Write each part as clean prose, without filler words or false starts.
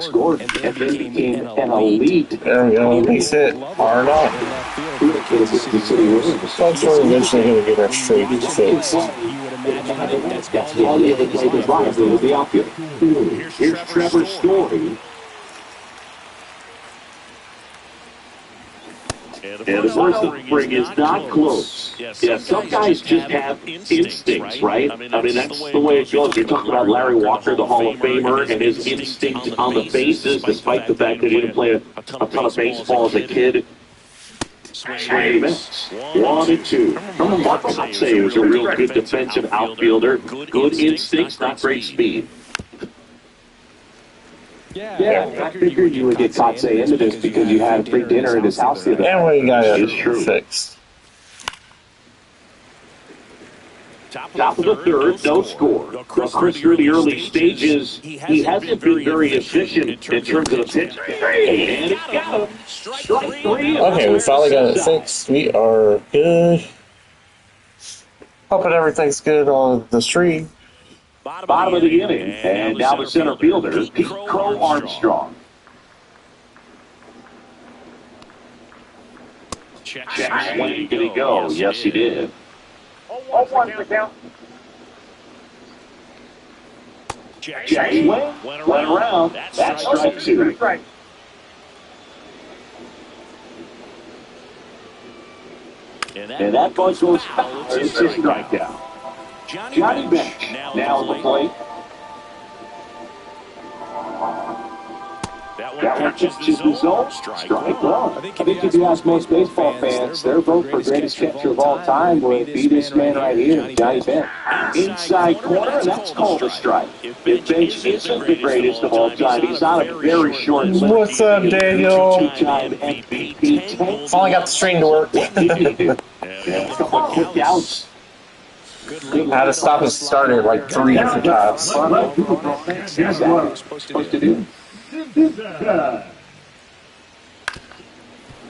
scored and then became an elite. There we go. Makes it hard up. Folks are eventually going to get our streak fixed. That's all he ever played his life with the outfield. Here's Trevor Story. And the first offering is not close. Yeah, some guys just have instincts, right? I mean, that's the way it goes. You're talking about Larry Walker, the Hall of Famer, and his instinct on the bases, despite the fact that he didn't play a ton of baseball as a kid. Swing and a miss. 1-2. Remember Mark Kotsay was a real good defensive outfielder. Good instincts, not great speed. Yeah, I figured you would get Kotsay into this because you had a free dinner at his house the other day. And we got it fixed. Top of the third, no score. Chris, through the early stages, he hasn't been very efficient in terms of the pitch. And it's got him. Strike three. Okay, we finally got it fixed. We are good. Hoping everything's good on the stream. Bottom of the inning, and now the center fielder, Pete Crow Armstrong. Check swing, did he go? Yes, he did. 0-1 for count. Check swing, went around. That's strike two. And that ball goes foul. It's a strikeout. Johnny Bench now at the plate. That one catches the zone. Strike one. I think if you ask most baseball fans, their vote for greatest catcher of all time would be this man right here, Johnny Bench. Inside corner, that's called a strike. If Bench isn't the greatest of all time, he's on a very short list. What's up, Daniel? Two-time MVP. Finally got the stream to work. A couple of quick outs. Had to stop and start it like 3 different times. Supposed to do.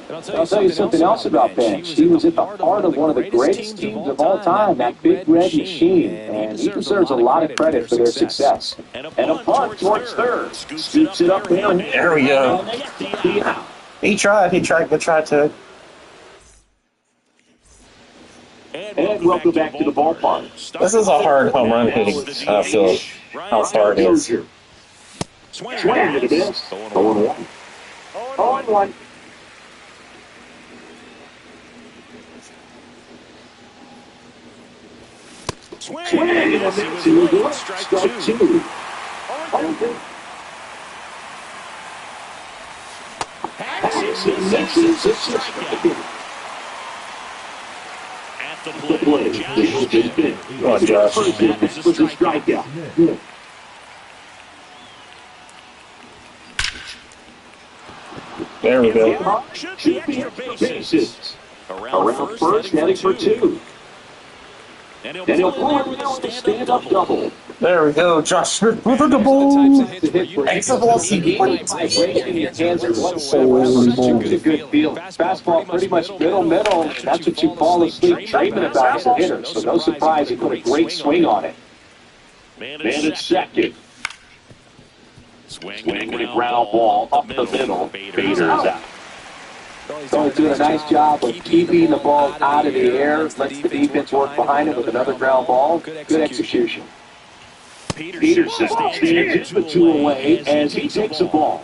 I'll tell you something else about Bench. He was at the heart of one of the greatest teams of all time, that Big Red Machine, and he deserves a lot of credit for their success. And a punt towards third. Scoops it up there. There we go. He tried. Good try, Ted. And welcome back to the ballpark. This is a hard home run hitting field. How far it is. Swing and a miss. 0-1. 0-1. Swing and a miss. Strike two. Passes a strikeout. The play. The pitch has been. Go on, Josh. Was a strikeout. There we go. Should be extra bases. Around first, heading for two. And he'll pull it down with a stand-up double. There we go. Josh Smith with a double. Exit velocity. Vibration in your hands are such a good feel. Fastball pretty much middle. That's what you fall asleep dreaming about as a hitter. So no surprise he put a great swing on it. Man at second. Swing with a ground ball up the middle. Bader's out. So doing a nice job of keeping the ball out of the air. Lets the defense work behind it with another ground ball. Good execution. Peterson stands the two away as he takes a ball.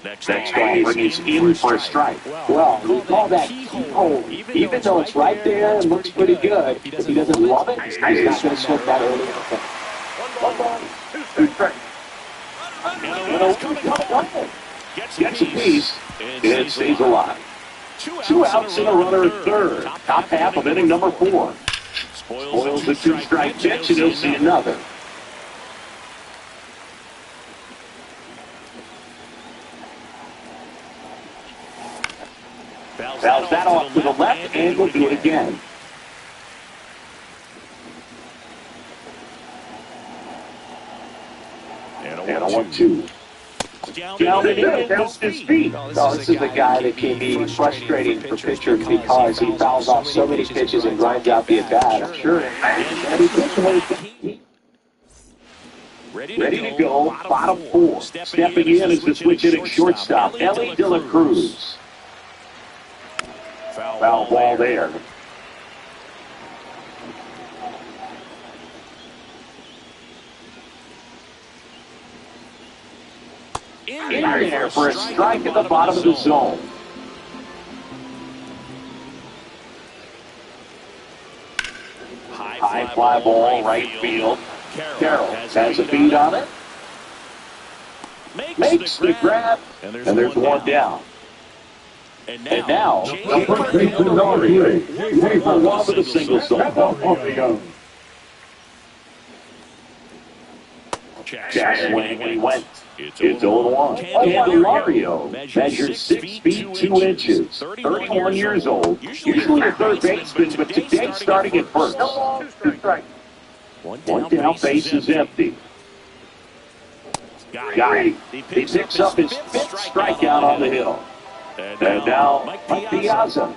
Next ball brings in for a strike. Well, we call that keyhole. Even though it's right there and looks pretty good, if he doesn't love it, he's not going to swing that early. 1 ball, 2 strikes. Gets a piece, and it stays alive. 2 outs and a runner at third. Top half of inning number 4. Spoils the 2-strike pitch, and he'll see another. Fouls that off to the left, and we'll do it again. And a 1-2. Down and in, goes his feet. So this is the guy that can be frustrating for pitchers because he fouls off so many pitches and grinds out the at-bat. I'm sure. Ready to go, bottom four. Stepping in is the switch hitting shortstop, Ellie De La Cruz. Foul ball there. In there for a strike at the bottom of the zone. High fly ball, right field. Carroll has a beat on it. Makes the grab, and there's one down. And now, the first baseman number 3. Ready for one with a single softball. Jack swing and he went. It's 0-1. Candelario measured 6 feet 2 inches, 31 years old, usually a third baseman, but today starting at first. One down, base is empty. Got it. He picks up his 5th strikeout on the hill. And now, Mike Piazza.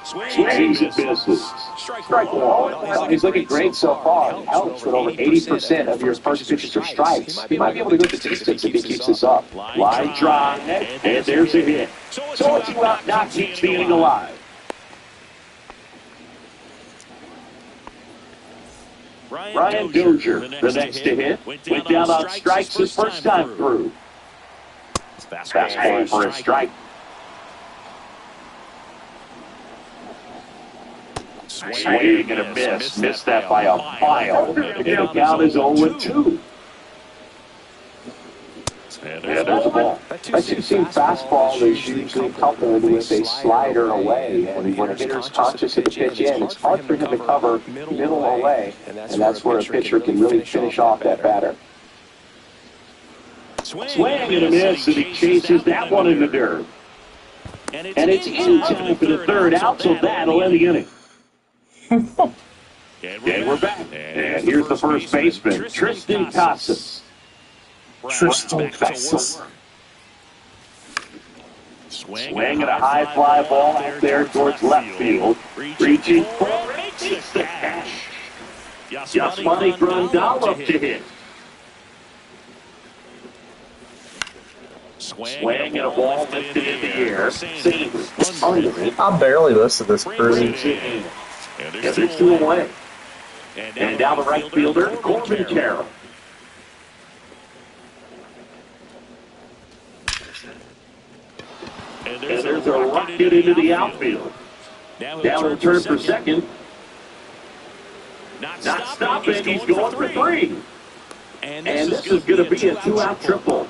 Swings and misses. Strike one. He's looking great so far. It helps with over 80% of your first pitches are strikes. He might be able to get statistics if he keeps this up. Line drive, and there's a hit. So it's you out, not keep feeling alive. Ryan Dozier, the next to hit, went down on strikes his first time through. Fastball for a strike. Swing and a miss. Missed that by a mile. And the count is 0-2. And there's a ball. That two-seam fastball is usually coupled with a slider away. And when a hitter's conscious of the pitch in, it's hard for him to cover middle away. And that's where a pitcher can really finish off that batter. Swing and a miss, and he chases that one in the dirt. And it's in time for the third out, so that'll end the inning. And we're back. And here's the first baseman, Tristan Casas. Tristan Casas. Swing and a high fly ball out there towards left field. Reaching for it, takes the catch. Yasmani Grandal to hit. Swing and a ball lifted in the air. Sanders under it. I barely listed this person. And there's 2 away. And down the right fielder, Corbin Carroll. And there's a rocket into the outfield. Now he'll turn for second. Not stopping, he's going for 3. And this is going to be a 2-out triple.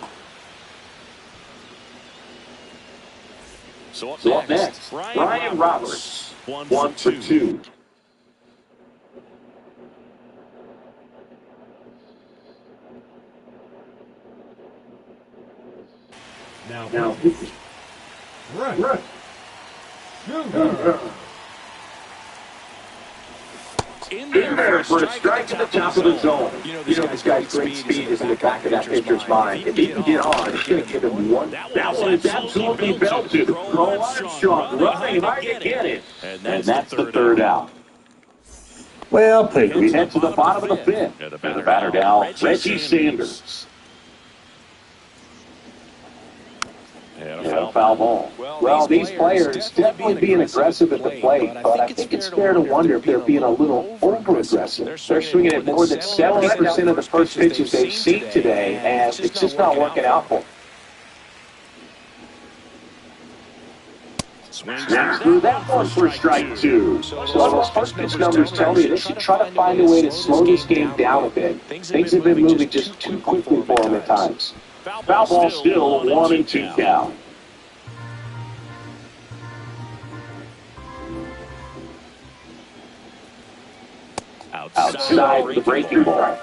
So up next, Ryan Roberts, 1 for 2. Now, Right. in there for a strike at the top of the zone. You know, this guy's great speed is in the back of that pitcher's mind. If he can get on, it's going to give him one. That one is absolutely belted. Throw Armstrong running hard to get it. And that's the third out. Well played. We head to the bottom of the 5th. And the batter now, Reggie Sanders. And a foul ball. Well, these players definitely being aggressive at the plate, but I think it's fair to wonder if they're being a little over-aggressive. They're swinging at more than 70% of the first pitches they've seen today, and it's just not working out for them. Swings through that one for strike 2. So those first pitch numbers tell me they should try to find a way to slow this game down a bit. Things have been moving just too quickly for them at times. Foul ball still 1-2 count. Outside the breaking ball.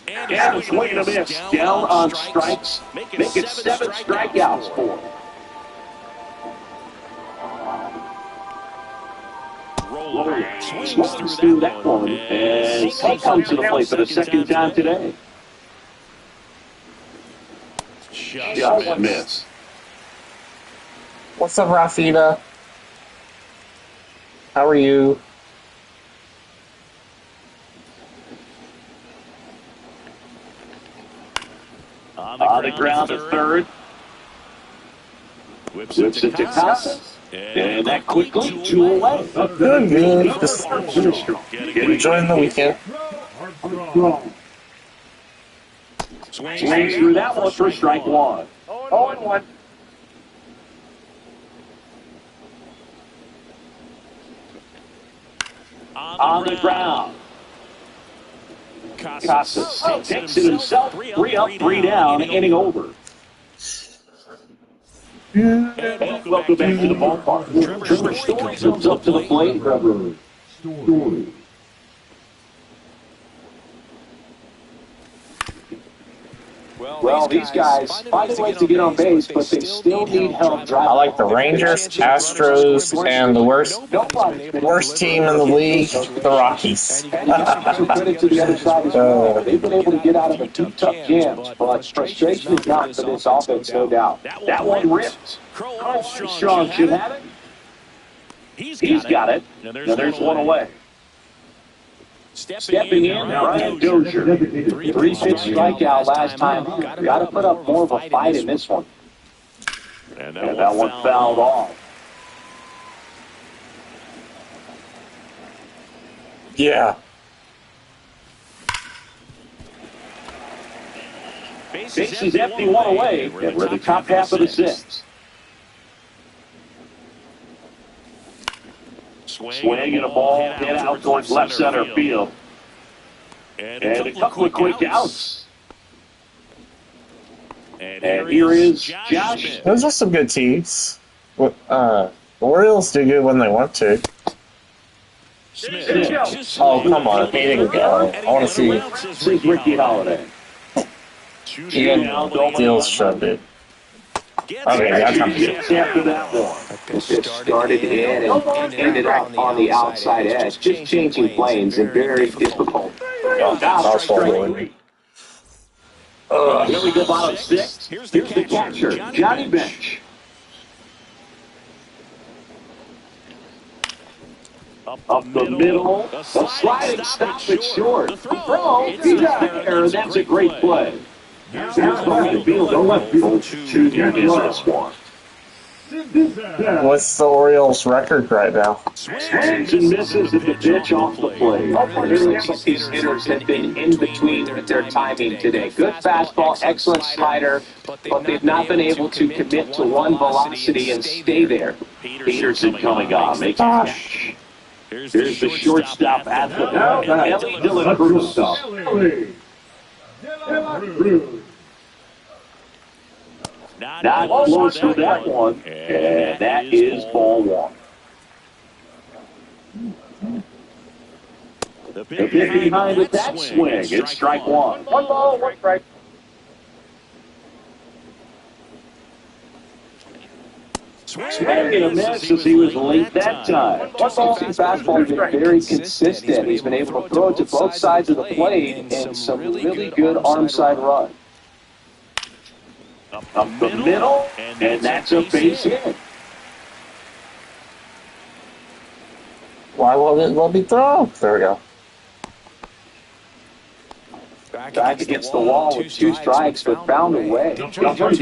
And a swing and a miss. Down on strikes. Make it 7 strikeouts for him. Swings through that one. And he comes to the plate for the second time today. Just miss. What's up, Rafita? How are you? On the ground to third. Whips it to Casas. And that quickly, 2 away. Good. Just enjoying the weekend. Swings through that one for strike 1. 0-1. On the ground. Casas takes it himself. 3 up, 3 down, inning over. And welcome back to the ballpark. Trevor Story comes up to the plate. Story. Well, these guys find ways to get on base, but they still need help driving. I like the Rangers, Astros, and the worst team in the league, the Rockies. Credit to the other side as well. They've been able to get out of a few tough jams, but frustration is not for this offense, no doubt. That one ripped. Armstrong should have it. He's got it. Now there's one away. Stepping in, Brian Dozier. 3-pitch strikeout last time. Got to put up more of a fight in this one. And that one fouled off. Yeah. Bases empty, 1 away, and we're the top half of the 6th. Swing and a ball hit out towards left center field. And a couple of quick outs. And here is Josh. Those are some good teams. The Orioles do good when they want to. Oh, come on. He didn't go. I want to see. This is Ricky Holiday. Ian Deals shoved it. Okay, that's not good. After that one. It started in and ended up on the outside edge, just changing planes and very difficult. Oh, God, I was horrible. Here we go, bottom 6. Here's the catcher, Johnny Bench. Up the middle, a sliding stop it short. The throw, he's there, and that's a great play. Here's the field, don't let people shoot you in this one. What's the Orioles' record right now? Swings and misses at the pitch off the plate. It looks like these hitters have been in between with their timing today. Good fastball, excellent slider, but they've not been able to commit to one velocity and stay there. Peterson coming on, makes a catch. Here's the shortstop at the ball. Ellie Dylan Cruz. Not close to that one, and that is ball 1. The pitch behind with that swing, it's strike 1. 1 ball, 1 strike. Swing and a miss as he was late that time. One-ball fastball has been very consistent. He's been able to throw it to both sides of the plate and some really good arm side run. Up the middle, and that's a base hit. Why won't it let me throw? There we go. Back against the wall with 2 strikes, but found a way. Controlled,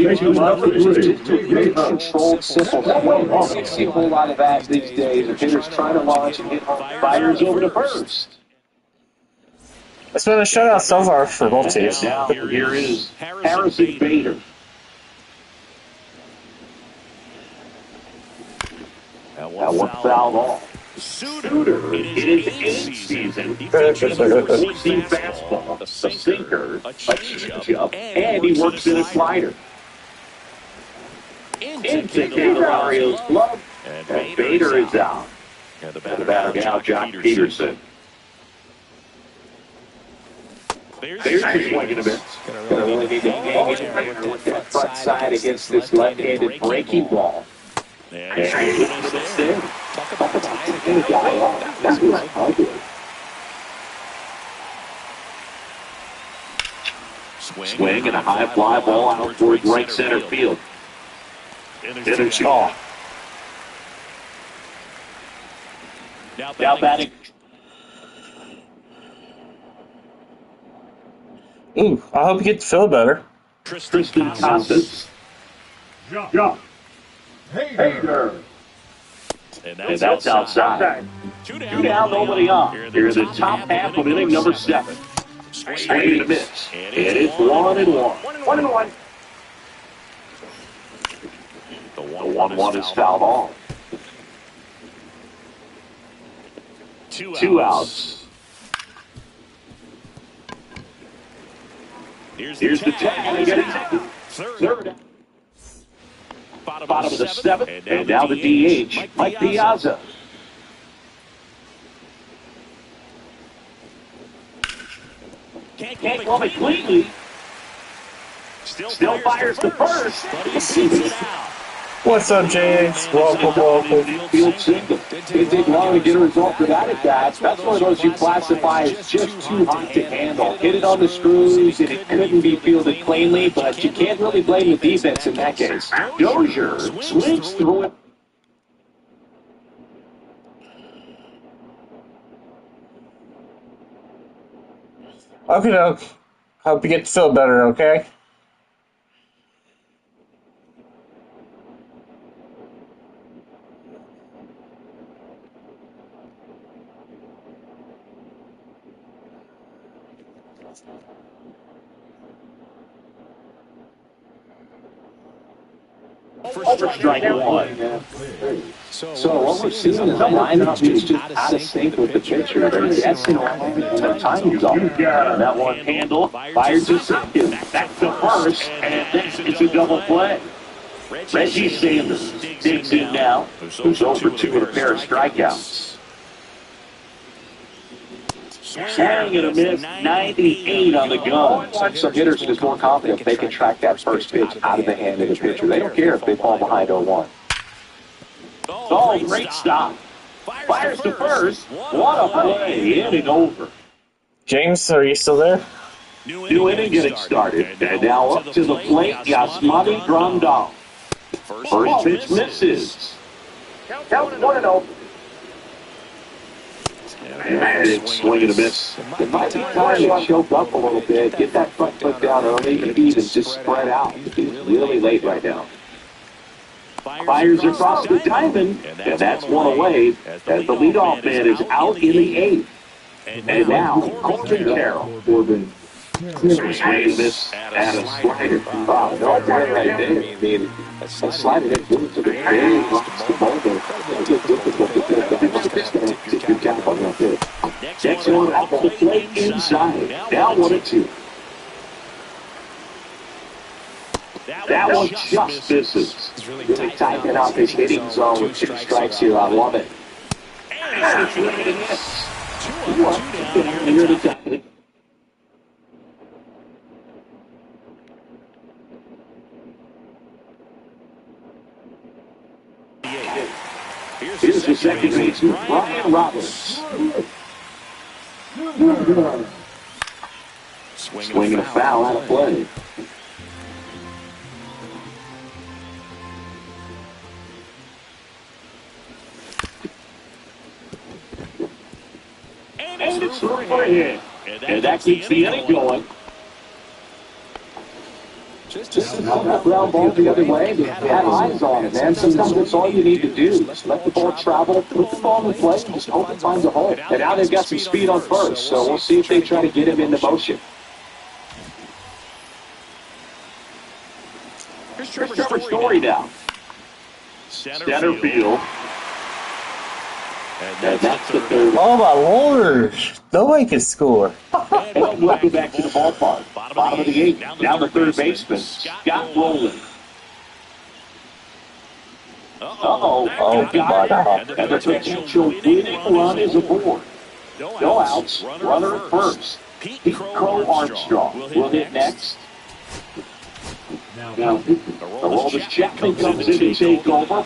simple swing. You see a whole lot of that these days. The hitters trying to launch and hit Fires over to first. It's been a shutout so far for both teams. Now here is Harrison Bader. That one fouled off. Suter in his 8th season. He features a 14 fastball, a sinker, a changeup, and he works in a slider. Into Cavallario's glove, and Bader is out. And the batter now, Jock Peterson. There's the swing and a miss. Gonna really need to hang in there with that front side against this left-handed breaking ball. And it's there. Swing and a high fly ball out towards right center field. And a Now batting. Ooh, I hope you get to feel better. Tristan Casas. Jump. Hater. And that's outside. 2 down, nobody on. Here's the top half of inning number 7. Swing and a miss. And it's 1-1. 1-1. The 1-1 is fouled off. 2 outs. Here's the tag. Third. Bottom of the 7th. And now the DH, Mike Piazza. Can't glove it cleanly. Still fires the first. What's up, JH? Welcome. Field single. Didn't take long to get a result for that at bat. That's one of those you classify as just too hot to handle. Hit it on the screws, and it couldn't be fielded cleanly, but you can't really blame the defense in that case. Dozier swings through it. Okay, doke. Hope you get to feel better, okay? Over strike 1. So what we're seeing is a lineup that's just out of sync with the pitcher. They're guessing around the timing's off. That one handle fires to second. Back to first, and then it's a double play. Reggie Sanders digs in now, who's over 2 with a pair of strikeouts. Swing and a miss, 98 on the gun. Some hitters are just more confident if they can track that first pitch out of the hand of the pitcher. They don't care if they fall behind 0-1. Oh, great stop. Fires to first. What a play. Inning over. James, are you still there? New inning getting started. And now up to the plate, Yasmani Grandal. First pitch misses. Count 1-0. And it's swing and a miss. It might be time to choke up a little bit, get that front foot down early, maybe even just spread out. It's really late right now. Fires across the diamond, and that's one away as the leadoff man is out in the 8th. And now, Corbin Carroll. Swing and miss and a slider. Wow, no play right there. I mean, a slider that goes to the very box the ball goes. It's difficult to get you count on that pitch. Next one off the plate inside. Now 1-2. That one just misses. Really tightening out this hitting zone with 2 strikes here. I love it. And it's swing and a miss. 2 down here to tie. Here's the second baseman, Brian Roberts. Swinging a foul out of play. And it's through for a hit. And that keeps the inning going. Just that ground ball the other way, but have eyes on it, man. Sometimes that's all you need to do. Just let the ball travel, put the ball in play, and just hope it finds a hole. And now they've got some speed on first, so we'll see if they try to get him into motion. Here's Trevor Story now. Center field. And that's the third. Oh, my Lord. Nobody can score. And we'll go back to the ballpark. Bottom of the 8th. Now the third baseman, Scott Rowland. Uh-oh. Oh, my God. And the potential winning run is aboard. No outs. Runner at first. Pete Crow Armstrong will hit next. Now, the Roldis Chapman comes in to take over.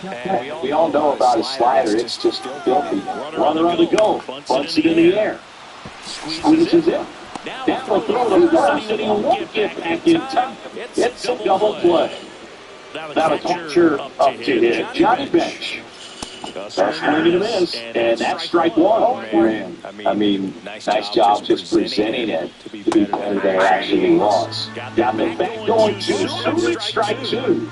We all know about his slider. It's just filthy. Runner on the go. Bunts it in the air. Squeezes it. Now the throw to first, and he won't get back in time. It's a double play. Now the catcher up to hit. Johnny Bench. Swing and a miss, and that's strike one. Oh, man. I mean, nice job just presenting it to be better than it actually was. Got the back going to Suter, strike two.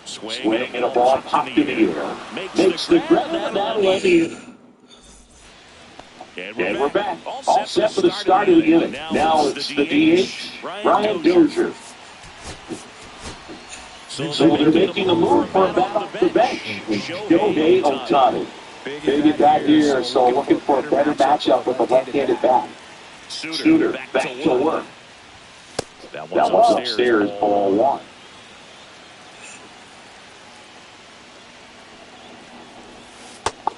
Swing and a ball popped in the air. Makes the grab of that one in. And we're back. All set for the start of the inning. Now it's the DH, Ryan Dozier. So they're making a move for a bat off the bench. Shohei Ohtani. Big at bat here, so looking for a better matchup with a left-handed bat. Suter back to work. That one's upstairs, ball one.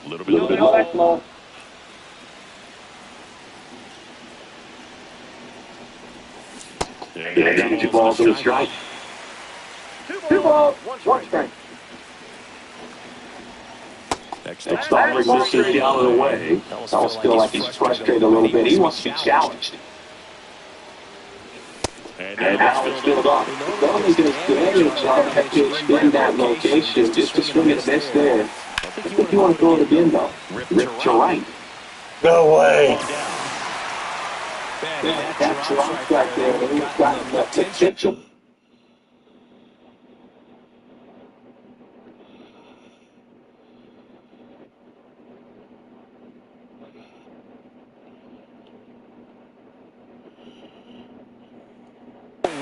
A little bit low. And two balls to the strike. 2 balls, 1 strike. Next offering misses down and away. Almost feel like he's frustrated a little bit. He wants to be challenged. And now it's filled off. Donnie did a good job to extend that location. Just to swing and miss there. I think you want to throw it again, though. Rip to right. Go away. That's right there. He's got the potential.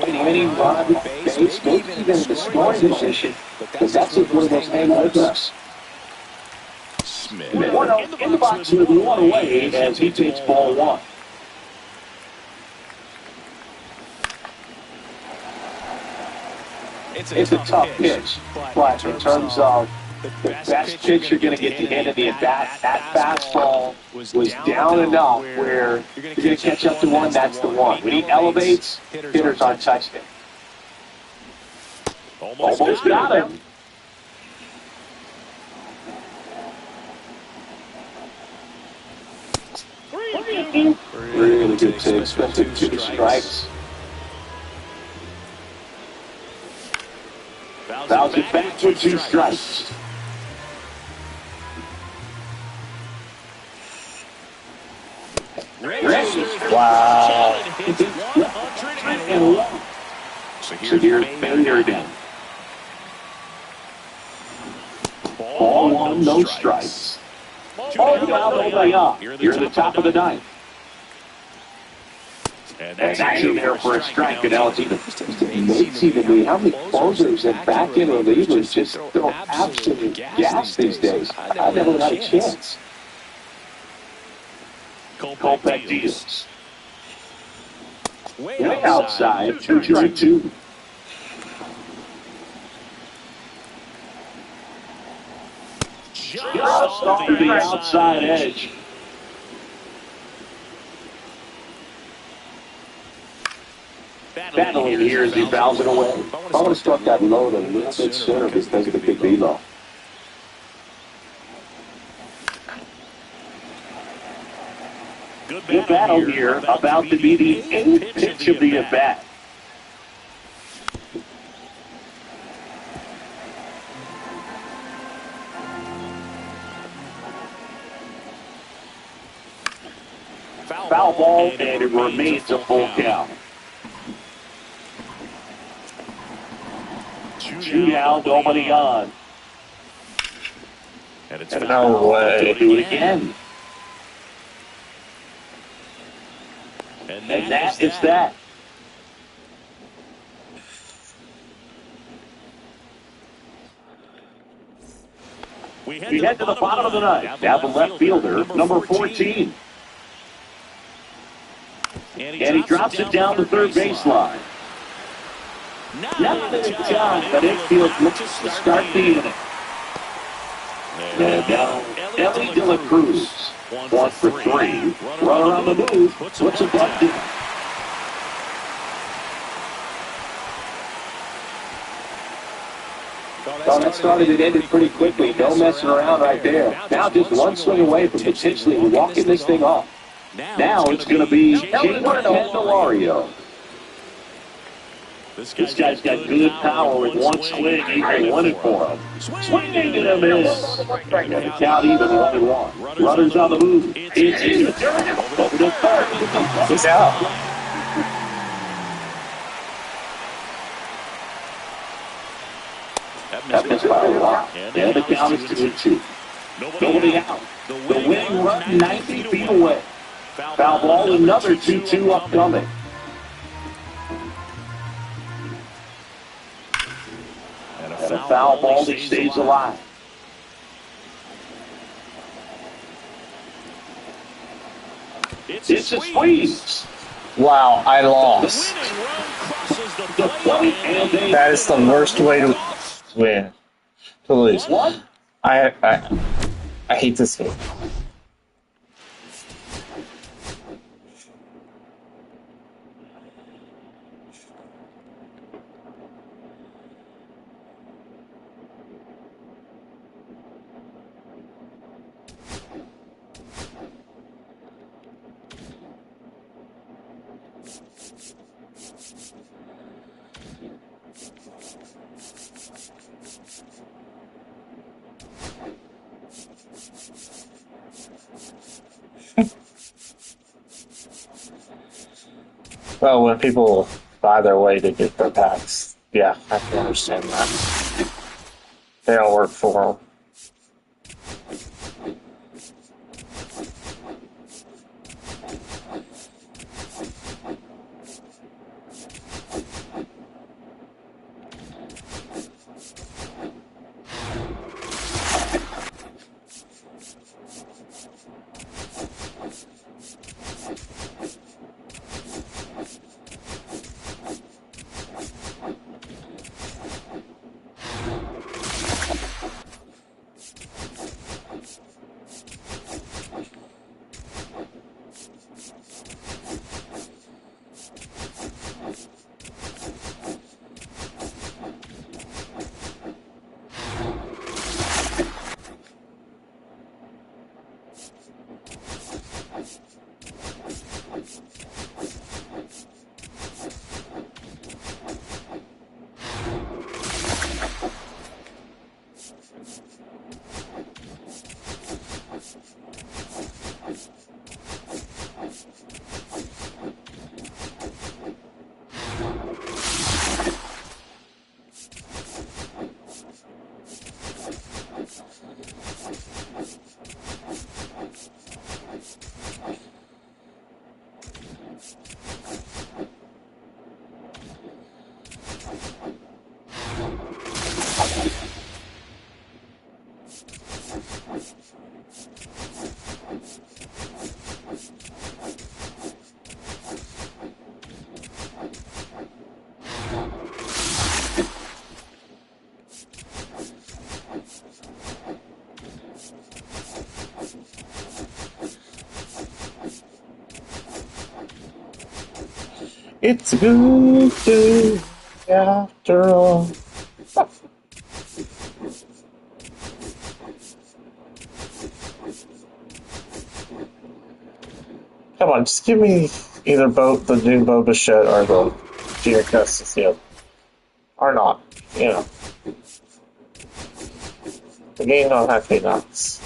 Winning run, base, maybe even the scoring position. But that's just one of those hang with us. Smith in the box with one away as he takes ball one. It's a tough pitch, but in terms of the best pitch you're going to get to hit in the at-bat, that fastball was down enough where you're going to catch up to one, that's the one. When he elevates, hitters aren't touching it. Almost got him. Really good take, especially 2 strikes. Fouls it back with 2 strikes. Wow. So here's Bender down. Ball one, no strikes. Oh, down. You're at the top of the ninth. And that's actually there for a strike. And now it's amazing to me how many closers and back-end relievers just throw absolute gas these days. I never had a chance. Kopech deals. Way outside, 2-2. Just off the outside edge. Battling here as he fouls it away. I would have struck that load a little bit sooner because of the big velo. Good battle here, about to be the 8th pitch of the at-bat. Foul ball, and it remains a full count. Two down, nobody on. And it's No way. to do it again. And that is that. We head to the bottom of the ninth. Now the left fielder, number 14. And he drops it down the third baseline. Not that it's time, but Infield looks to start the inning. And now, Ellie De La Cruz, 1 for 3. Run around the move, puts a bunt in. Well, that started and ended pretty quickly. No messing around right there. Now just one swing away from potentially walking this thing off. Now it's going to be Jake Candelario. This guy's got good power with one swing. He can win it for him. Swinging and a miss. Got the count even 1-1. Runners on the move. It's in. Over to third. He's out. That missed by a lot. And the count is 2-2. Nobody out. The winning run 90 feet away. Foul ball, another 2-2 upcoming. And a foul ball, he stays alive. It's a squeeze. Wow, I lost. That is the worst way to win. To lose. What? I hate this game. Well, when people buy their way to get their packs, yeah, I can understand that. They don't work for them. It's a good day after all. Come on, just give me either both the new Boba Fett or the Junior Custis, yeah. Or not, you know. The game don't have to be nuts.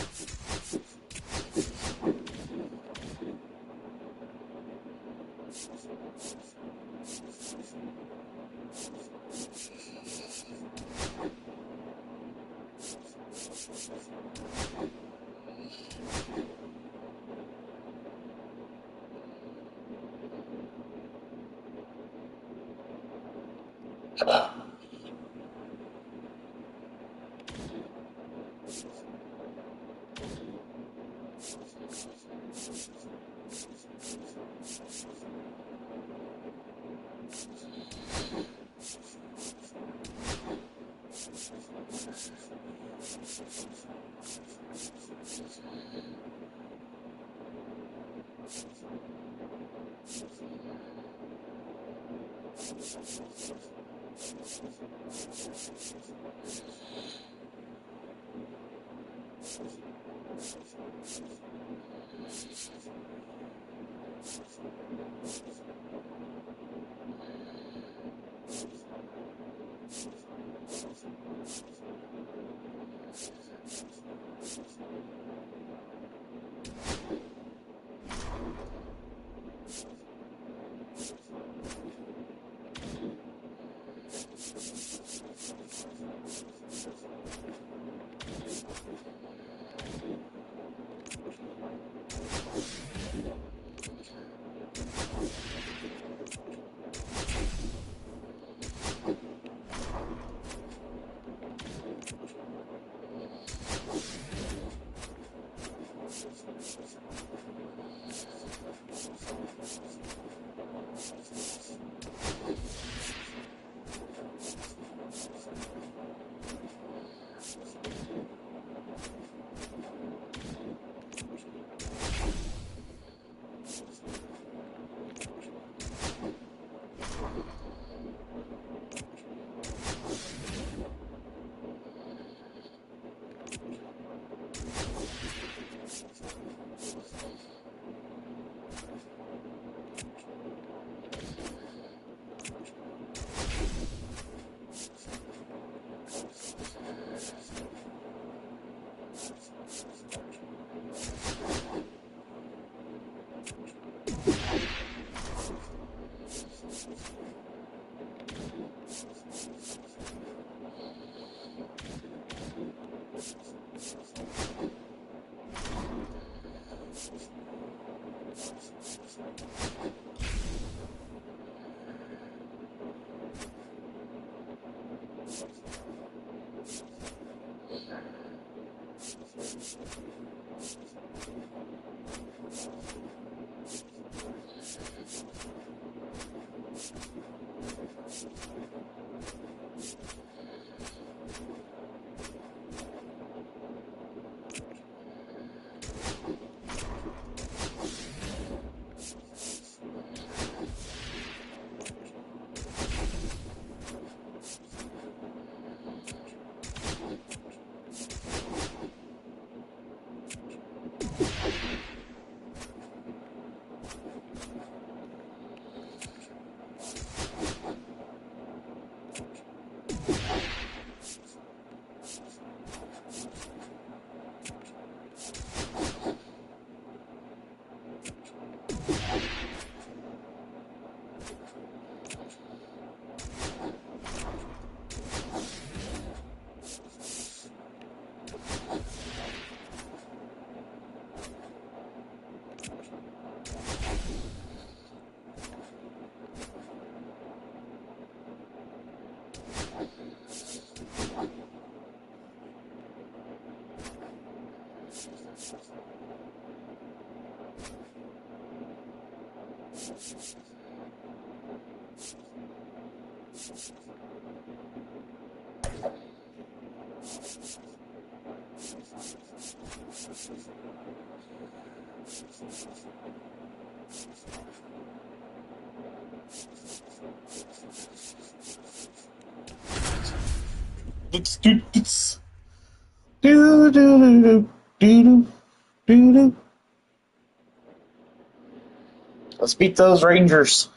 Let's beat those Rangers.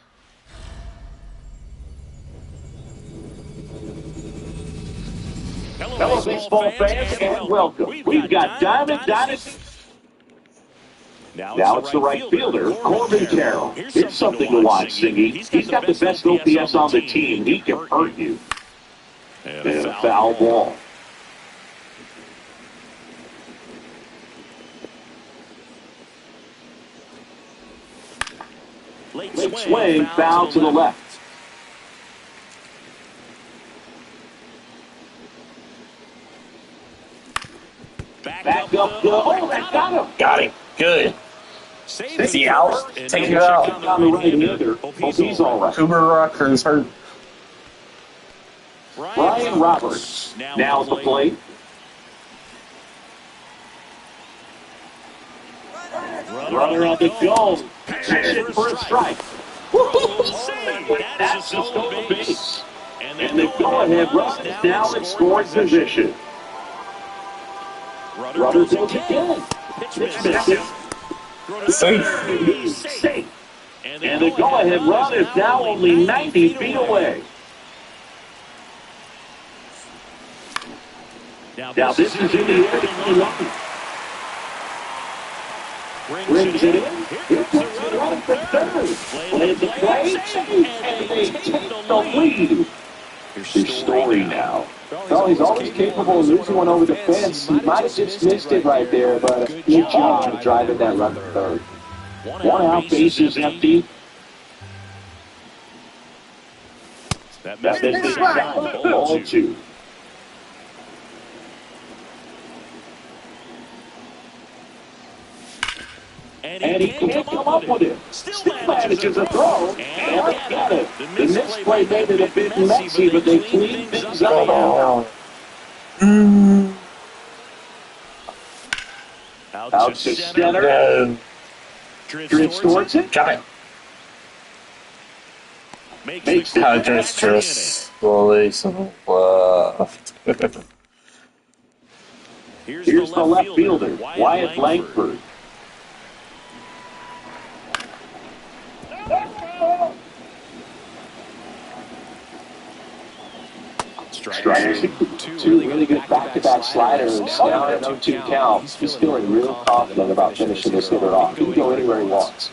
Hello, baseball fans, and welcome. We've got Diamond Dynasty. Now it's the right fielder, Corbin Carroll. Here's something to watch, Singy. He's got the best OPS on the team. He can hurt you. And a foul ball. Late swing, foul to the left. Back up, oh, that got him. Got him. Good. Is he out? Take it out. On the right either. Hope he's all right. Cooper Rucker's hurt. Brian Roberts now at the plate. Runner on the go. Pitch it for a strike. That's just over the base. And the go-ahead run is now in scoring position. Runner goes again. Pitch misses. Safe. Safe. And the go-ahead run is now only 90 feet away. Now this is in the air to the line. Brings it in. Here comes the run for third. Plays the play, and they take the lead. Your story now. Well, he's always capable of losing one over the fence. He might have just missed it right there, but good job driving that run to third. One out, bases empty. That misses ball two. And he can't come up with it. Still manages a throw, and they got it. The misplay made it a bit messy, but they cleaned things up. Out to center. Drifts towards it. Got it. Makes the Dodgers just slowly some left. Here's the left fielder, Wyatt Langford. Strikes. Two really good back-to-back sliders. Down at 0-2 count. He's feeling real confident about finishing this hitter off. He can go anywhere he wants.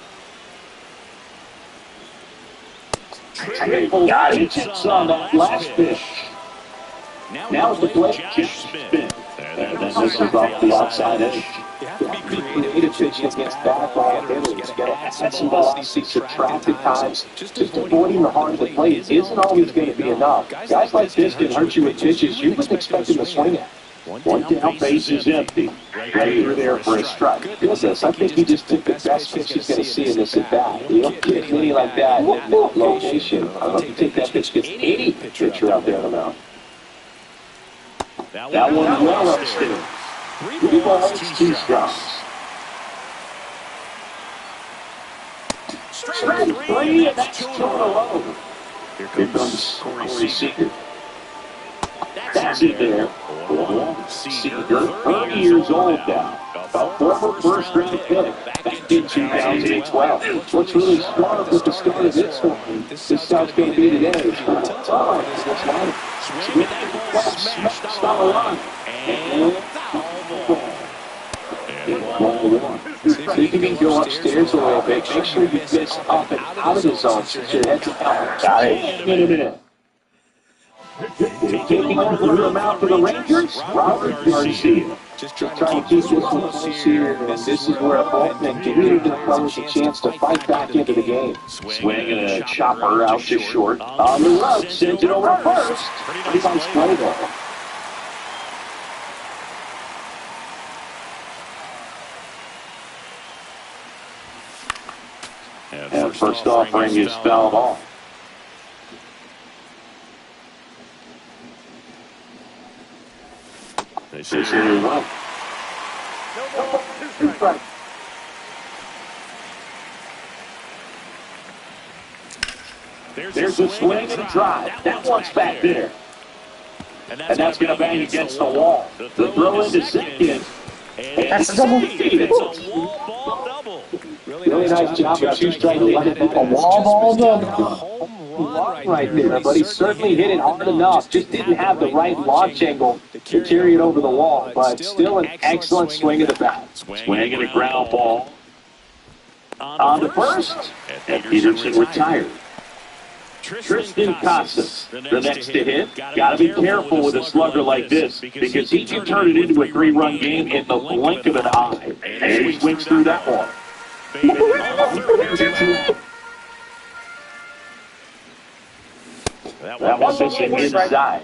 Triple digits on that last pitch. Now's the play. Spin. And then this is off the outside edge. You have to be creative pitching against bad ball hitters. You got to add some velocity, subtract at times. Just avoiding the heart of the plate isn't always going to be enough. Guys like this can hurt you with pitches you wouldn't expect him to swing at. One down, base is empty. Right through there for a strike. Goodness, I think he just took the best pitch he's going to see in this at bat. You don't get any like that in that location. I don't think that pitch gets any pitcher out there on the mound. That one well upstairs. 3 balls, 2 strikes. Strike 3, and that's 2 in a row. Here comes Corey Seager. That's it there. Seager, 30 years old now. A former first-round pick back in 2012. What's really smart with the start of this one, this start's going to be today. Smashed on a run. See if you can go upstairs a little bit. Make sure you miss up and out of the zone since your head's out. Got it. Minute. Taking over the real mound for the Rangers, Robert Garcia. Just trying to keep this one close here, and this is where a bullpen can really give players a chance to fight back into the game. Swinging a chopper out to short. On the run, sends it over first. Pretty nice play there. And first offering is fouled off. They say it well. There's a swing and a drive. That one's back there. And that's going to bang against the wall. The throw into second. That's a double. It's a wall ball double. Really nice job of 2 strike. A wall ball double. Right there, but he certainly hit it hard enough. Just didn't have the right launch angle to carry it over the wall, but still an excellent swing of the bat. Swing and a ground ball. On the first, and Peterson retired. Tristan Casas, the next to hit. Got to be careful with a slugger like this because he can turn it into a 3-run game in the blink of an eye. And he swings through that one. That one missing inside.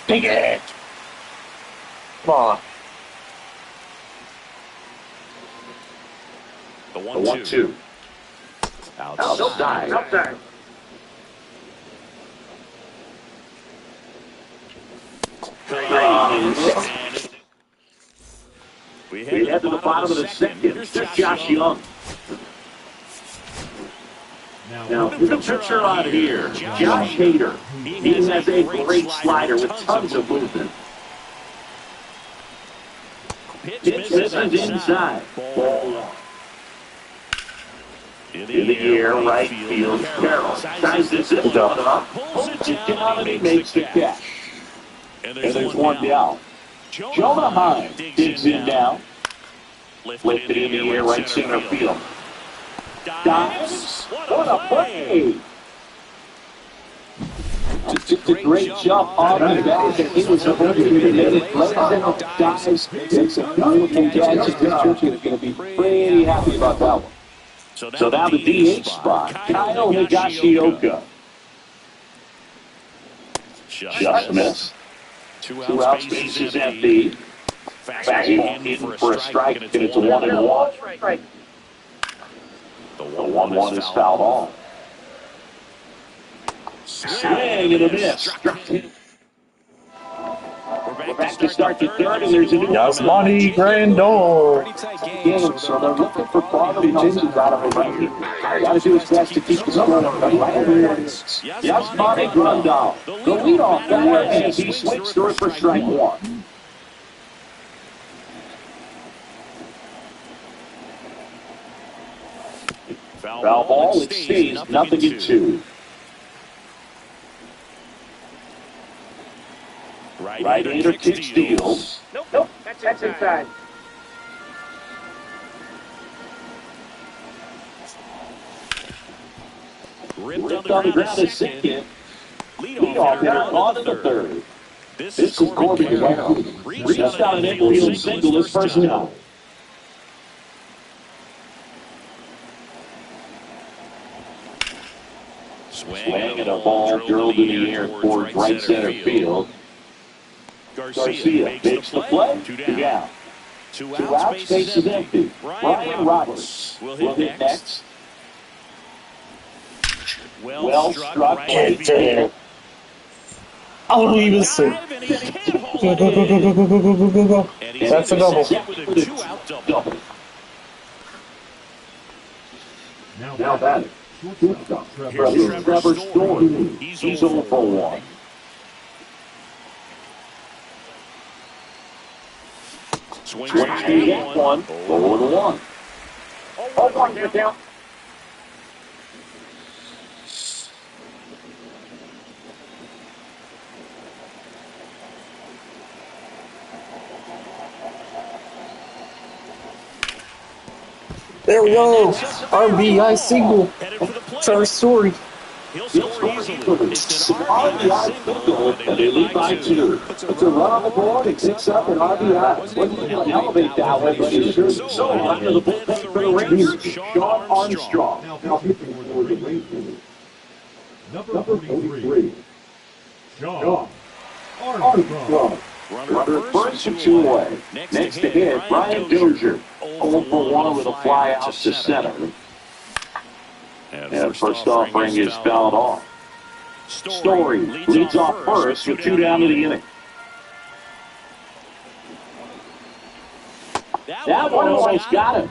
Take it. Come on. The 1-2. Outside. We head to the bottom of the second. Here's Josh Young. Now, the pitcher on here, Josh Hader. He has a great slider with tons of movement. Pitch misses inside. Ball one. In the air, right field, Carroll tries to zip it up, pulls it down, and he makes the catch. And there's one down. Jonah Heim digs in now. Lifted in the air, right center field. Dives. What a play! Just a great jump on the bat, and he was able to hit it. Lays out, dives, makes a beautiful catch. His pitcher's going to be pretty happy about that one. So now the DH spot, Kyle Higashioka. Just miss. 2 outs, bases empty. Fastball in for a strike, and it's a 1-1. The 1-1 is fouled off. Swing and a miss. We're back to start the third, and there's a new Yasmani Grandor. Game, so they're looking for quality pitches out of a right here. Got to do his best to keep the score right here. Yasmani Grandal, the leadoff batter, as he swings through it for strike one. Foul ball, it stays 0-2. Right-hander kick steals. Nope, that's inside. Ripped on the ground is second. Leadoff hitter on to the third. This is Corbin Guerrero. Reached out an infield single his first time. Swing and a ball drilled in the air towards right center field. Garcia makes the play. 2 down. 2 outs, bases empty. Brian Roberts will hit next. Well struck. Get there. I don't even see. Go, go, go, go, go, go, go, go, go, go. That's a double. Double. Now batting. Trevor Story. He's 0 for 1. Swing one. 0-1. 0-1, get down. There we go. RBI single. Trevor Story. He'll score easily. It's an RBI single, and they lead by 2. It's a run on the board. It picks up an RBI. Wasn't able to elevate that way, but he sure So under the bullpen for the Rangers, Sean Armstrong. Now pitching for the Rangers, number 43, Sean Armstrong. Runner first and 2 away. Next to hit, Brian Dozier. 0 for 1 with a fly out to center. And first offering is fouled off. Story leads off first with 2 down to the inning. That one almost got him.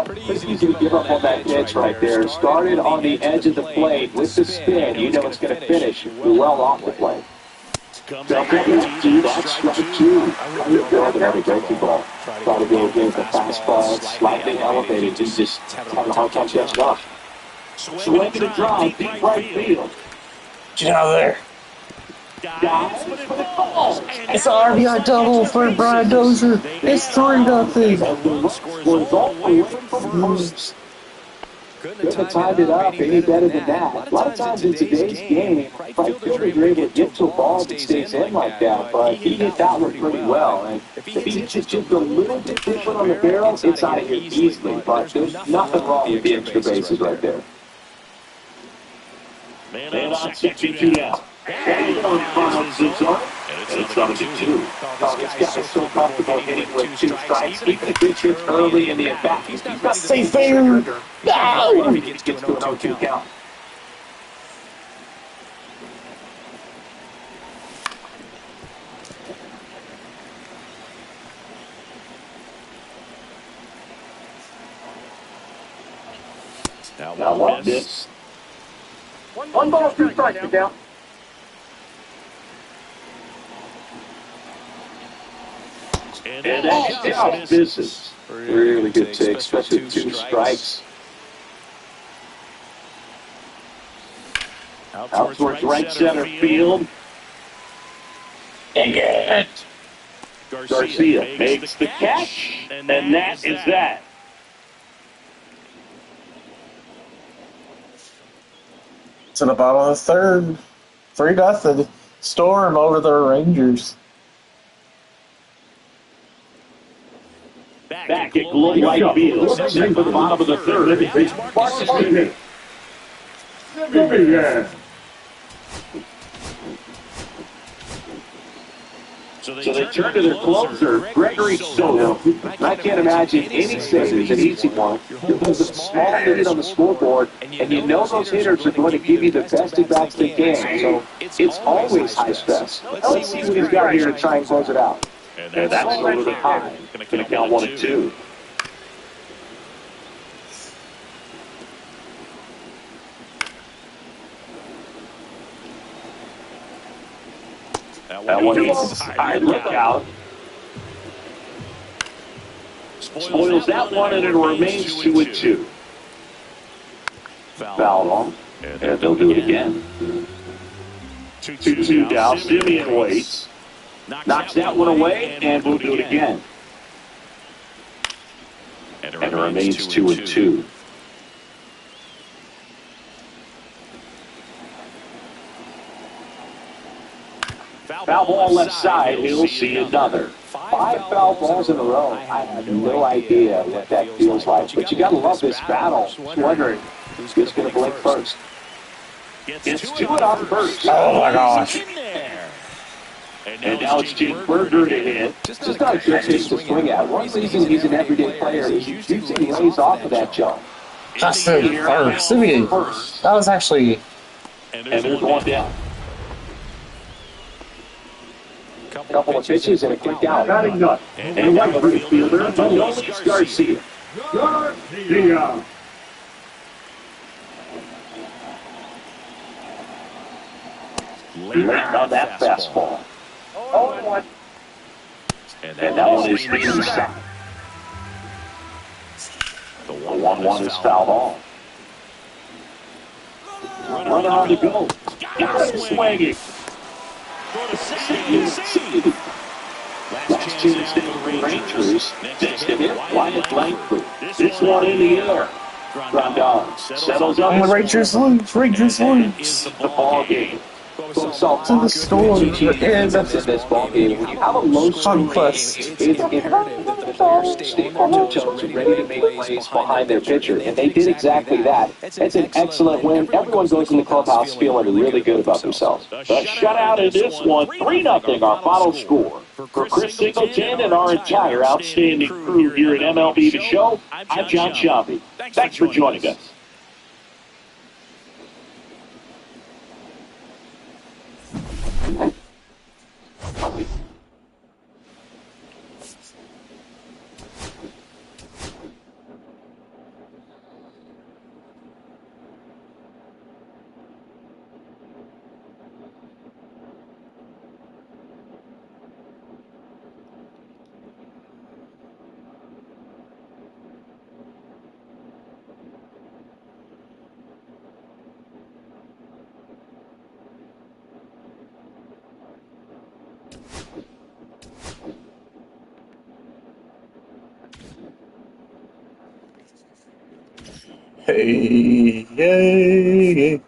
Pretty easy to give up on that pitch right there. Started on the edge of the plate with the spin. You know it's going to finish well off the plate. That's strike 2. Had a great ball. Try to go against the fastball, slightly elevated. He's just having a hard time catching up. Swing to the drive, deep right field. Get out of there. Dives, but it falls. It's an RBI double for Brian Dozier. It's 3-0. Was all the way from first. Couldn't have timed it up any better than that. A lot of times in today's game, right fielders are able to get to a ball that stays in like that, but he hit that one pretty well. And if he hits it just a little bit different on the barrel, it's out of here easily. But there's nothing wrong with the extra bases right there. Man on 62 down. And it's 7-2. This guy is so comfortable hitting with 2 strikes. Even if it's hits early in the at-bat, he's got Safe fair. No! He gets to an 0-2 count. Now one miss. One ball, two strikes, McDowell. And that just misses. Really good take, especially with 2 strikes. Out towards right center field. Dang it! Garcia makes the catch, and that is that. To the bottom of the third. 3-0. Storm over the Rangers. Back at Globe right field, set for the bottom of the third. So they turn to their closer, Gregory Soto. I can't imagine any save is an easy one. You're putting a small lead on the scoreboard, and you know those hitters are going to give you the best at-bats they can. So it's always high stress. Let's see what he's got here to try and close it out. And that's over the high. Going to count 1-2. That one is high. Look out. Spoils that one, and it remains 2-2. Foul on, and they'll do it again. 2-2 down. Simeon waits. Knocks that one away, and we'll do it again. And it remains 2-2. Foul ball left side. He'll see another. 5 foul balls in a row. I have no idea what that feels like. But you got to love this battle. Just wondering who's going to blink first. Gets to it on first. Oh my gosh. And now it's Jake Berger to hit. Just not a good pitch to swing at. One reason he's an everyday player is he usually lays off of that jump. That's the first. Simeon. That was actually. And there's one down. Couple of pitches and a quick out. And right fielder, Adolis Garcia. Late on that fastball. 0-1. And that one is inside. The 1-1 is fouled off. Runner on to go. Got him swinging. Last chance to the Rangers. Next to hit, Wyatt Langford. This one in the air. Grandal settles up. And the Rangers lose. Rangers lose. The ball game. To the store. And that's in this ball game. When you have a low scoring game, it's imperative that the players stay on their toes and ready to make plays behind their pitcher. And they did exactly that. It's an excellent win. Everyone goes in the clubhouse feeling really good about themselves. The shutout in this one, 3-0, our final score. For Chris Singleton and our entire outstanding crew here at MLB The Show, I'm John Shelby. Thanks for joining us. Hey, yay.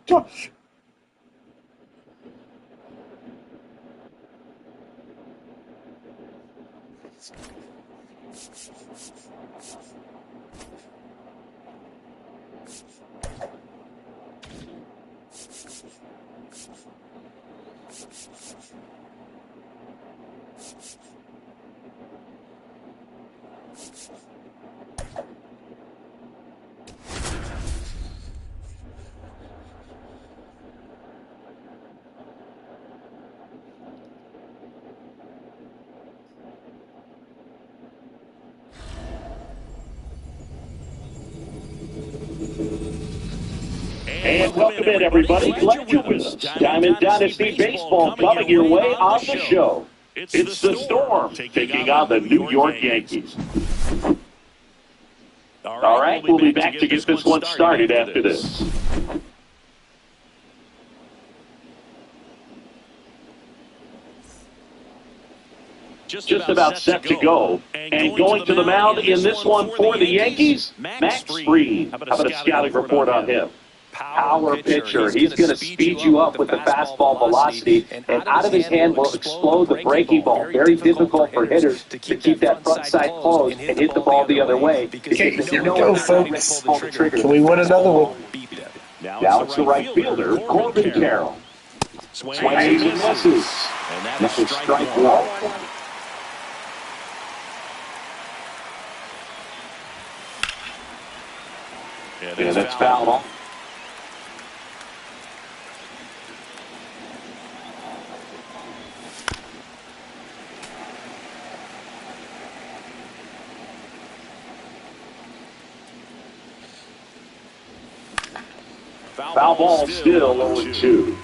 Touch. And welcome in, everybody. Glad you're with us. Diamond Dynasty Baseball coming your way on the show. It's the Storm taking on the New York Yankees. All right, we'll be back to get this one started after this. Just about set to go. And going to the mound in this one for the Yankees, Max Fried. How about a scouting report on him? Power pitcher. He's going to speed you up with the fastball velocity, and out of his hand will explode the breaking ball. Very difficult for hitters to keep that front side closed and hit the ball the other way. Okay, here we go, folks. Can we win another one? Now it's the right fielder, Corbin Carroll. Swings and misses. This is strike one. And that's foul ball. Foul ball still 0-2.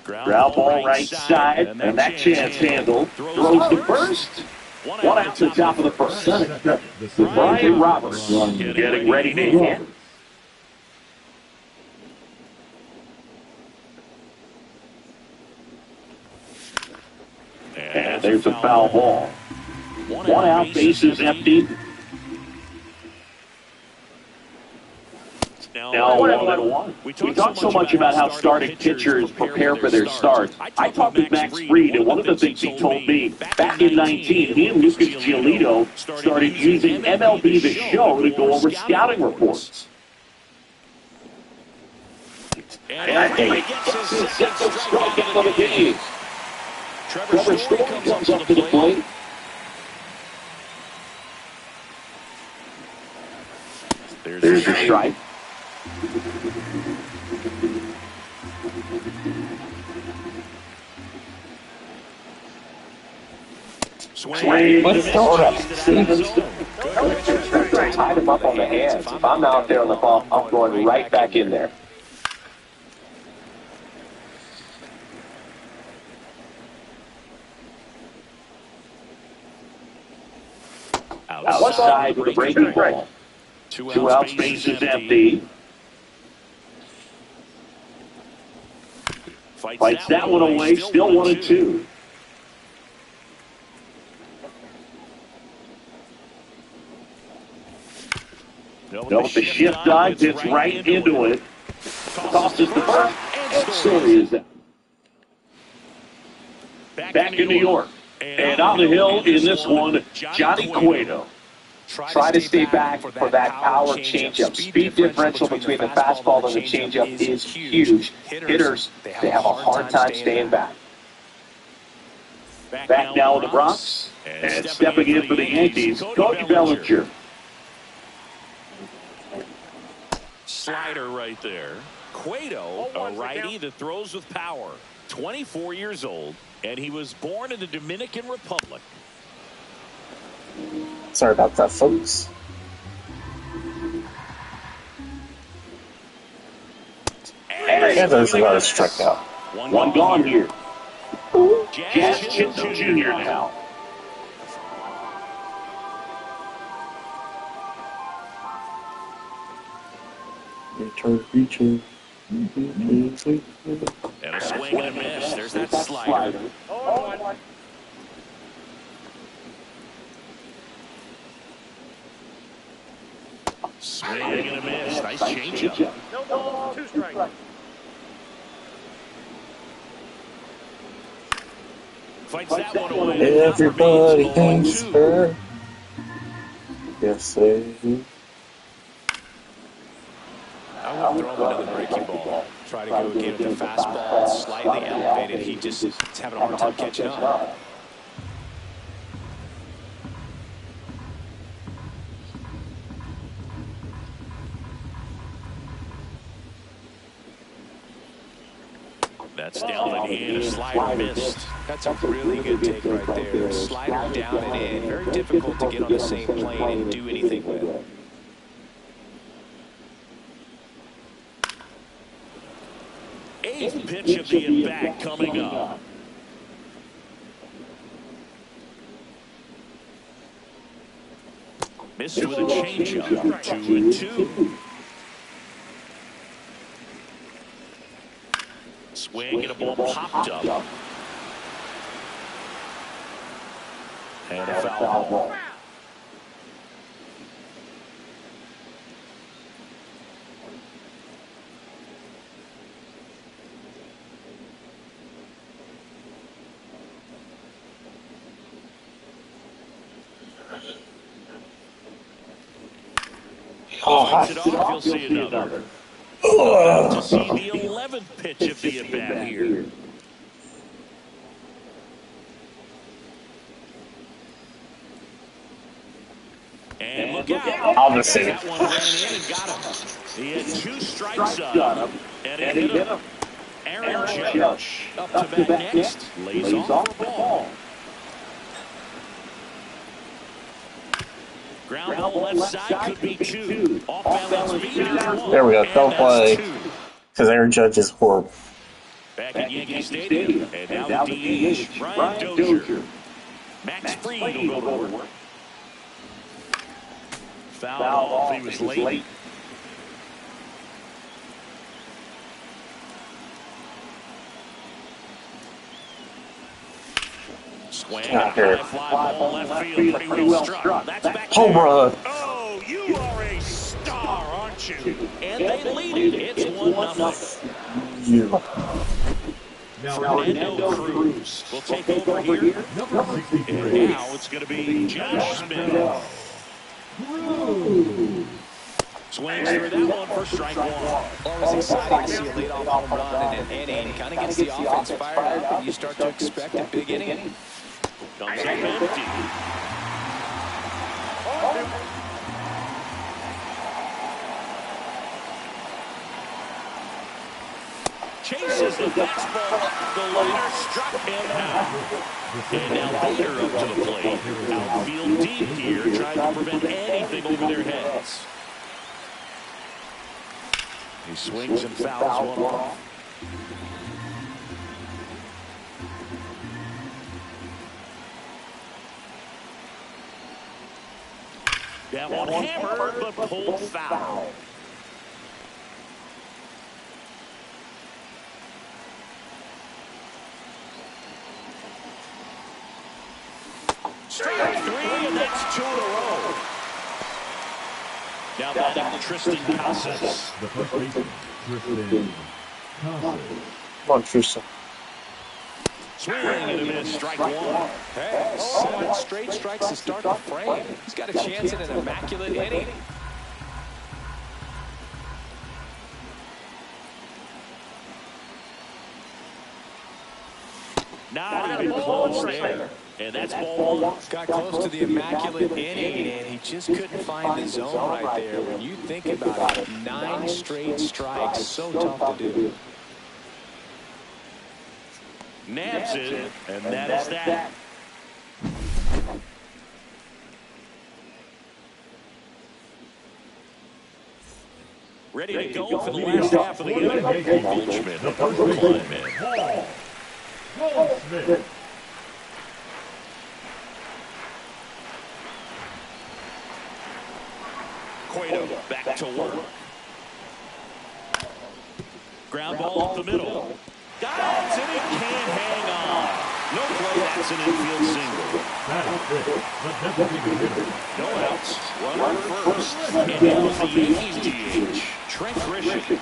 Ground ball right side, and that chance handled. Throws to first. One out to the top of the first. Brian Roberts getting ready to hit. And there's a foul ball. One out, bases empty. Now 1-1. We talked so much about how starting pitchers prepare for their starts. I talked with Max Fried, and one of the things he told me, back in 19, he and Lucas Giolito started using MLB The Show to go over scouting reports. And he gets his second strikeout of the game. Trevor Story comes up to the plate. There's a strike. Swing. Let's throw it up. Tied him up on the hands. If I'm out there on the ball, I'm going right back in there. Outside with a breaking ball. Two outs, bases empty. Fights that one away, still 1-2. No, the shift dive hits right into it. Tosses the first, and Story is out. Back in New York. And on the hill in this one, Johnny Cueto. Try to stay back for that power changeup. Speed differential between the fastball and the changeup is huge. Hitters, they have a hard time staying back. Back now in the Bronx, and stepping in for the Yankees, Cody Bellinger. Slider right there. Cueto, a righty that throws with power. 24 years old, and he was born in the Dominican Republic. Sorry about that, folks. And there's another strikeout. One gone here. Jazz Chisholm Jr. now. Return. And a swing and a miss. There's that slider. Swing and a miss. Nice changeup. No ball, 2 strikes. Fights that one away. Everybody hates her. Yes, they do. I would throw him another breaking ball. Try to go get him the fastball slightly elevated. He just is having a hard time catching up. That's down and in. A slider missed. That's a really good take right there. Slider down and in. Very difficult to get on the same plane and do anything with. Eighth pitch of the at-bat coming up. Missed with a changeup. 2-2. Swing and a ball popped up. And a foul ball. Swings it off, you'll see another. To see the 11th pitch of the at-bat here. And look out. I'll just say That one ran in and got him. He had 2 strikes on him, and he hit him. Aaron Judge up to bat next. Lays off the ball. Ground ball left side could be 2. Off balance speed is 1. There we go. Don't play. Because Aaron Judge is horrible. Back at Yankee Stadium. And now the DH, Brian Dozier. Max Fried will go to work. Foul off. He was late. Swing and a high fly ball left field. Pretty well struck. That's back Home run. Oh, you are a star, aren't you? And they lead it. It's 1-0. You. Fernando Cruz will take over here. Number 63. And now it's going to be Josh Smith. Swings through that one for strike 1. Always exciting to see a leadoff home run in an inning. Kind of gets the offense fired up, and you start to expect a big inning. Comes up empty. Chases the fastball. The liner struck him out. And now Bader up to the plate. Outfield deep here, trying to prevent anything over their heads. He swings and fouls one off. That one hammered, but pulled foul. Strike 3, and that's 2 in a row. Now batting Tristan Casas. The first baseman, Tristan Casas. Come on, Tristan. Swing and a miss, strike one. Hey, 7 straight strikes to start the frame. He's got a chance at an immaculate inning. Not even close there. And that's ball one. Got close to the immaculate inning, and he just couldn't find the zone right there. When you think about it, 9 straight strikes, so tough to do. Nabs it, and that is that. Ready to go for the last half of the inning. Goldschmidt, the first lineman. Goldschmidt. Cueto back to work. Ground ball up the middle. Got it, and he can't hang on. No play, that's an infield single. No outs. Runner first. And that was the Yankees DH, Trent Grisham.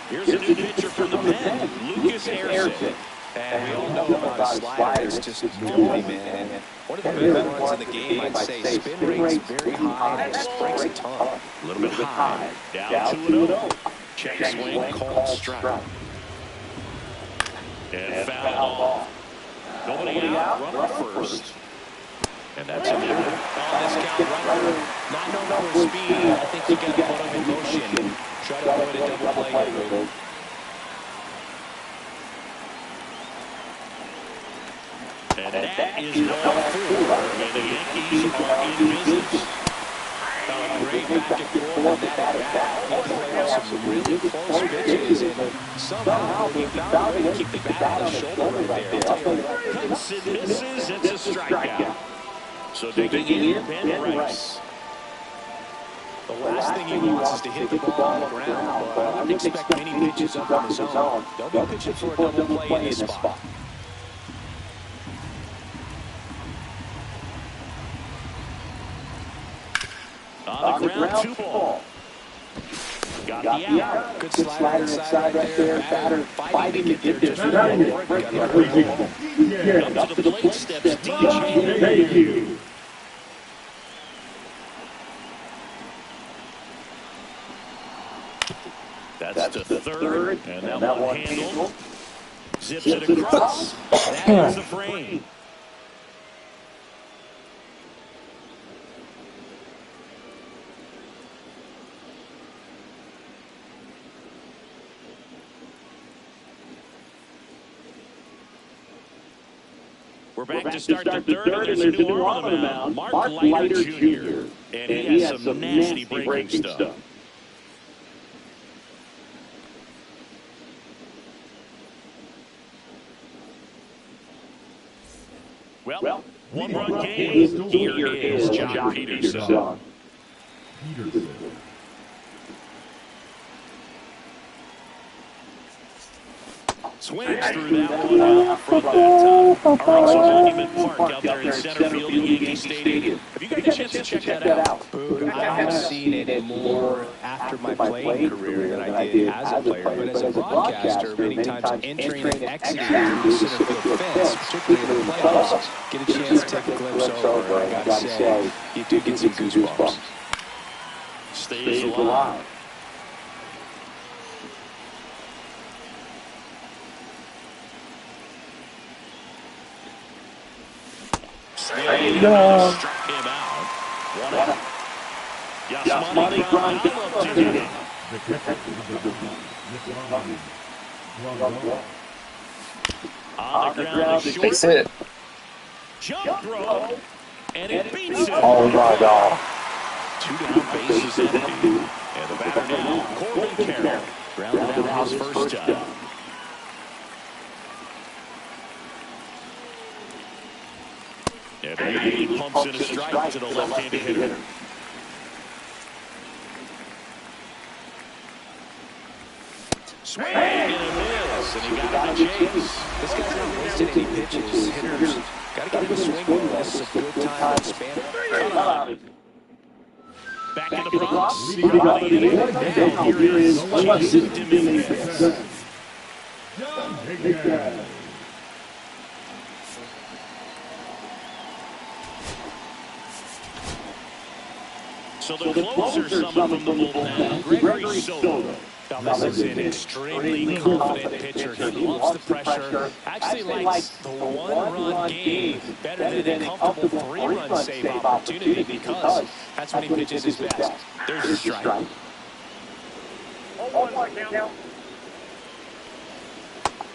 Here's a new pitcher from the pen, Lucas Erceg. And we all know about his slider. It's just moving, man. One of the better ones in the game, I'd say. Spin rate's very high, and it strikes a ton. A little bit high. Down 2-0. Check swing, called strike. And foul off. Nobody out, runner first. And that's a minute. On this count, runner, not known for his speed. I think you got to put him in motion. Try to avoid a double play here. And that is 1-4. And the Yankees are in business. Great back and forth on that at-bat. He played off some really close pitches, and somehow he found a way to keep the bat on his shoulder right there. I'll tell you what. Cuts and misses. It's a strikeout. So digging in, Ben Rice. The last thing he wants is to hit the ball on the ground, but I wouldn't expect many pitches up on the zone. They'll be pitching for a double play in this spot. On the ground, 2 ball. Got the out. Good slider inside right there. Batter fighting to get there just right. Up to the plate steps DJ. Thank you. That's to third, and that one handled. Zips it across. That is the frame. We're back to start the third, and there's a new arm on the mound, Mark Leiter Jr. And he has some nasty breaking stuff. Well, one-run game. Here is John Peterson. Swings through that one out front that time. All right, so Monument Park out there in center field at Yankee Stadium. Have you got a chance to check that out? I have seen it more after my playing career than I did as a player. But as a broadcaster, many times entering and exiting the center field fence, particularly in the playoffs, get a chance to take a glimpse over. And I got to say, you do get some goosebumps. Stays alive. No. Struck him out. One out. Yasmani Grandal up to him. On the ground, the Fix short it. jump throw, and it beats it. Oh my God. 2 down, bases empty. And the batter now, Corbin Carroll. Grounded out his first time. And he pumps in a strike to the left-handed hitter. Swing and a miss, and he got it to chase. This guy's not wasting any pitches. Hitters got to get him a swing and miss. It's a good time to span. Back in the Bronx. Now here is Jason Dominguez. So the closer summoned from the bullpen, Gregory Soto. Now, this is an extremely confident pitcher. He loves the pressure. Actually likes the one-run game better than a comfortable three-run save opportunity because that's when he pitches his best. There's a strike.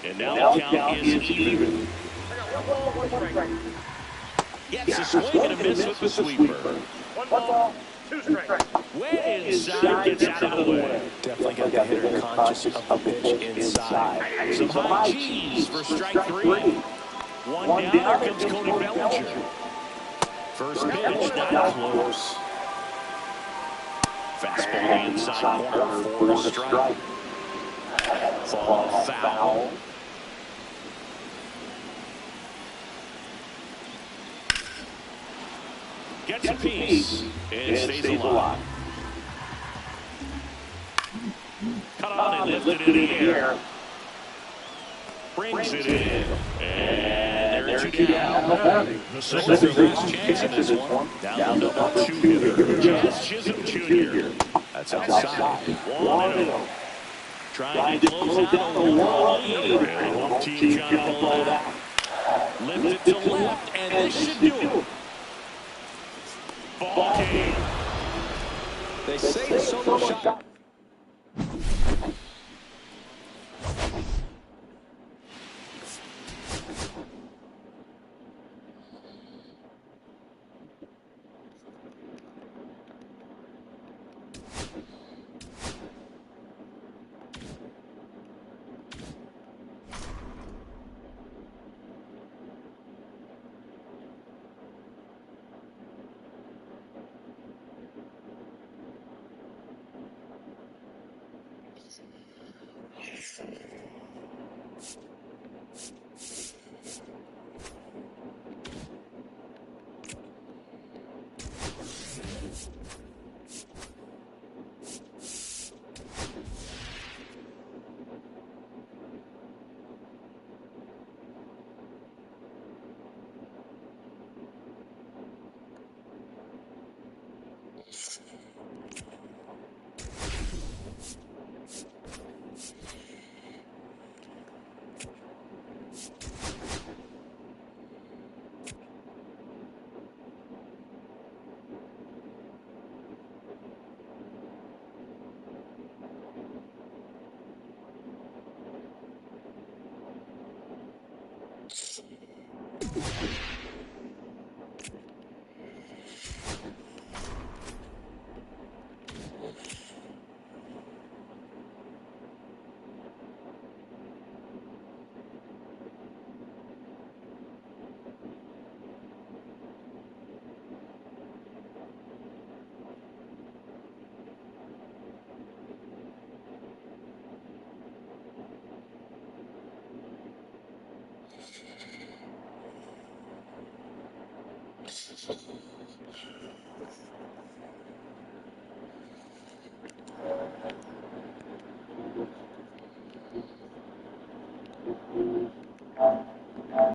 And now the count is even. Gets a swing and a miss with the sweeper. 1 ball, 2 strikes. Way inside, gets out of the way. Definitely got the hitter conscious of the pitch inside. Some high cheese for strike 3. One down, here comes Cody Bellinger. First pitch, not close. Fastball inside corner for a strike. Ball foul. Gets a piece and stays alive. Cut on and lifted in the air. Brings it in. And they're 2 down. The second chance in this one. Down to number 2 hitter, Jazz Chisholm Jr. That's outside. 1-0. Trying to close out the 1 lead. And one team trying to pull it out. Lift it to left, and this should do it. Ball game. They say the solo shot.